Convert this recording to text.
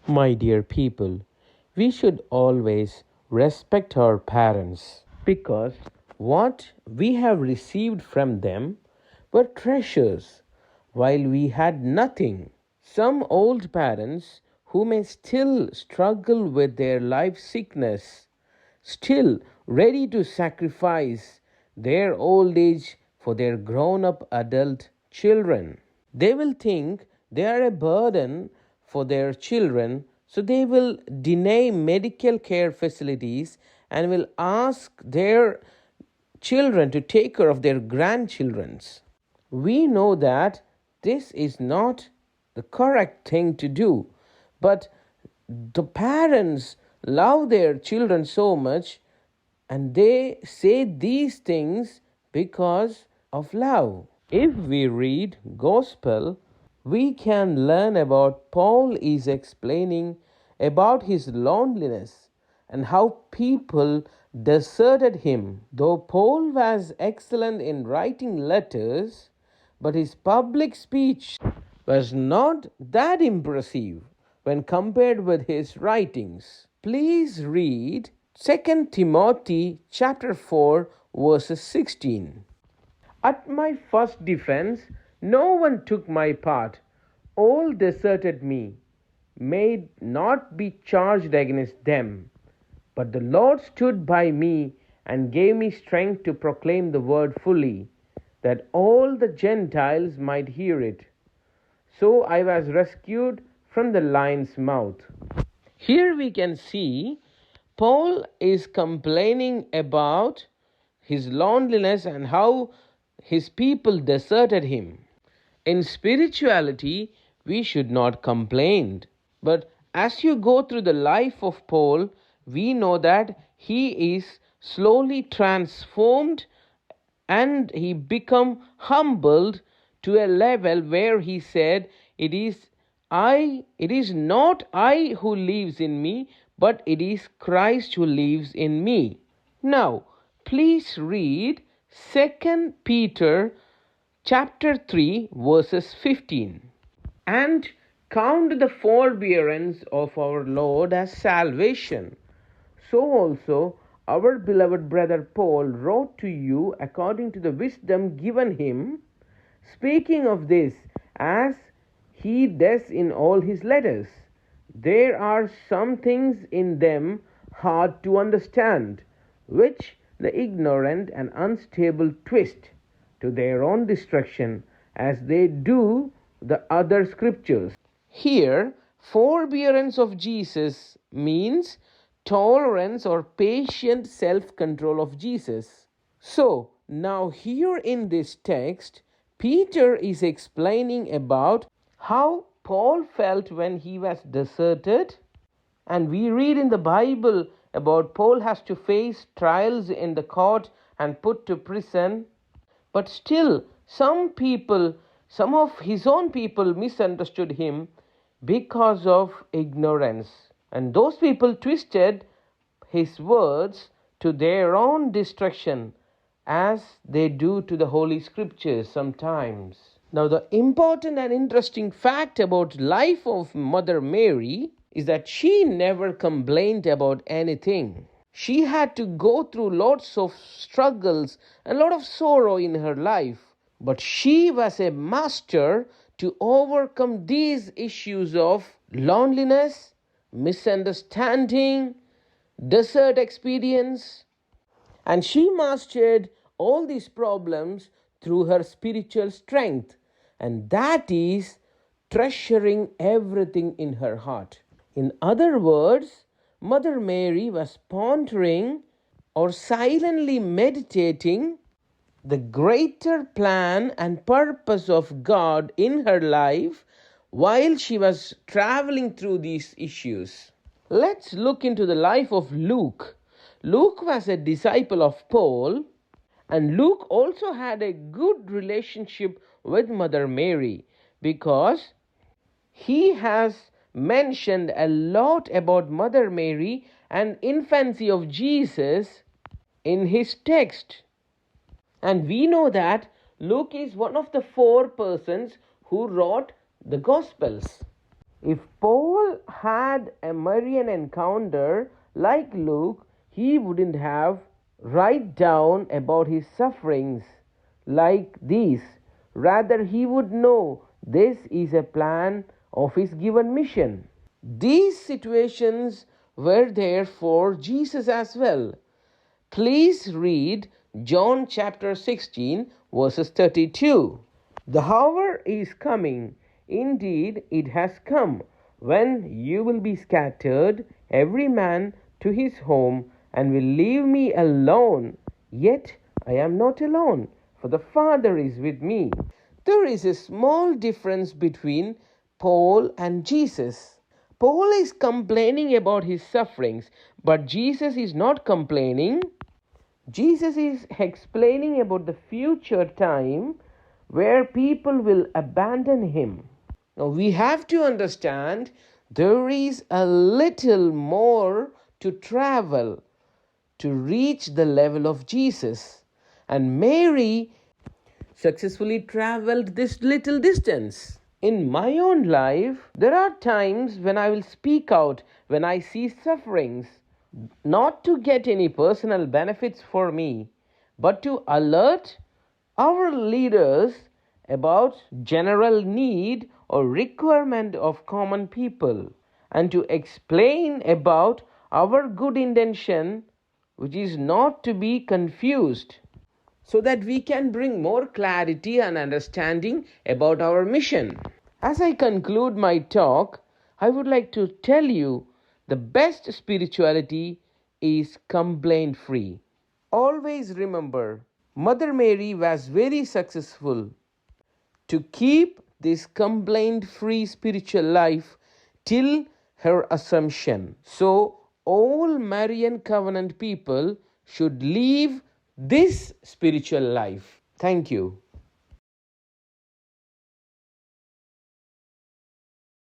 My dear people, we should always respect our parents because what we have received from them were treasures while we had nothing. Some old parents who may still struggle with their life sickness, still ready to sacrifice their old age for their grown up adult children. They will think they are a burden for their children, so they will deny medical care facilities and will ask their children to take care of their grandchildren. We know that this is not the correct thing to do, but the parents love their children so much and they say these things because of love. If we read gospel, we can learn about Paul is explaining about his loneliness and how people deserted him. Though Paul was excellent in writing letters, but his public speech was not that impressive when compared with his writings. Please read 2 Timothy chapter 4 verses 16. At my first defense, no one took my part. All deserted me. May not be charged against them. But the Lord stood by me and gave me strength to proclaim the word fully, that all the Gentiles might hear it. So I was rescued from the lion's mouth. Here we can see Paul is complaining about his loneliness and how his people deserted him. In spirituality, we should not complain. But as you go through the life of Paul, we know that he is slowly transformed and he become humbled to a level where he said, it is not I who lives in me, but it is Christ who lives in me. Now, please read 2 Peter chapter 3 verses 15. And count the forbearance of our Lord as salvation. So also our beloved brother Paul wrote to you according to the wisdom given him, speaking of this as he does in all his letters. There are some things in them hard to understand, which the ignorant and unstable twist to their own destruction, as they do the other scriptures. Here, forbearance of Jesus means tolerance or patient self-control of Jesus. So, now here in this text, Peter is explaining about how Paul felt when he was deserted. And we read in the Bible about Paul has to face trials in the court and put to prison. But still, some of his own people misunderstood him because of ignorance. And those people twisted his words to their own destruction, as they do to the Holy Scriptures sometimes. Now, the important and interesting fact about life of Mother Mary is that she never complained about anything. She had to go through lots of struggles and a lot of sorrow in her life. But she was a master to overcome these issues of loneliness, misunderstanding, desert experience. And she mastered all these problems through her spiritual strength. And that is treasuring everything in her heart. In other words, Mother Mary was pondering or silently meditating the greater plan and purpose of God in her life while she was traveling through these issues. Let's look into the life of Luke. Luke was a disciple of Paul, and Luke also had a good relationship with Mother Mary because he has mentioned a lot about Mother Mary and infancy of Jesus in his text. And we know that Luke is one of the 4 persons who wrote the Gospels. If Paul had a Marian encounter like Luke, he wouldn't have write down about his sufferings like these. Rather, he would know this is a plan of his given mission. These situations were there for Jesus as well. Please read John chapter 16 verses 32. The hour is coming, indeed it has come, when you will be scattered, every man to his home, and will leave me alone. Yet I am not alone, for the Father is with me. There is a small difference between Paul and Jesus. Paul is complaining about his sufferings, but Jesus is not complaining. Jesus is explaining about the future time where people will abandon him. Now we have to understand there is a little more to travel to reach the level of Jesus. And Mary successfully traveled this little distance. In my own life, there are times when I will speak out when I see sufferings, not to get any personal benefits for me, but to alert our leaders about general need or requirement of common people, and to explain about our good intention, which is not to be confused, so that we can bring more clarity and understanding about our mission. As I conclude my talk, I would like to tell you the best spirituality is complaint free. Always remember, Mother Mary was very successful to keep this complaint free spiritual life till her Assumption. So, all Marian covenant people should live this spiritual life. Thank you.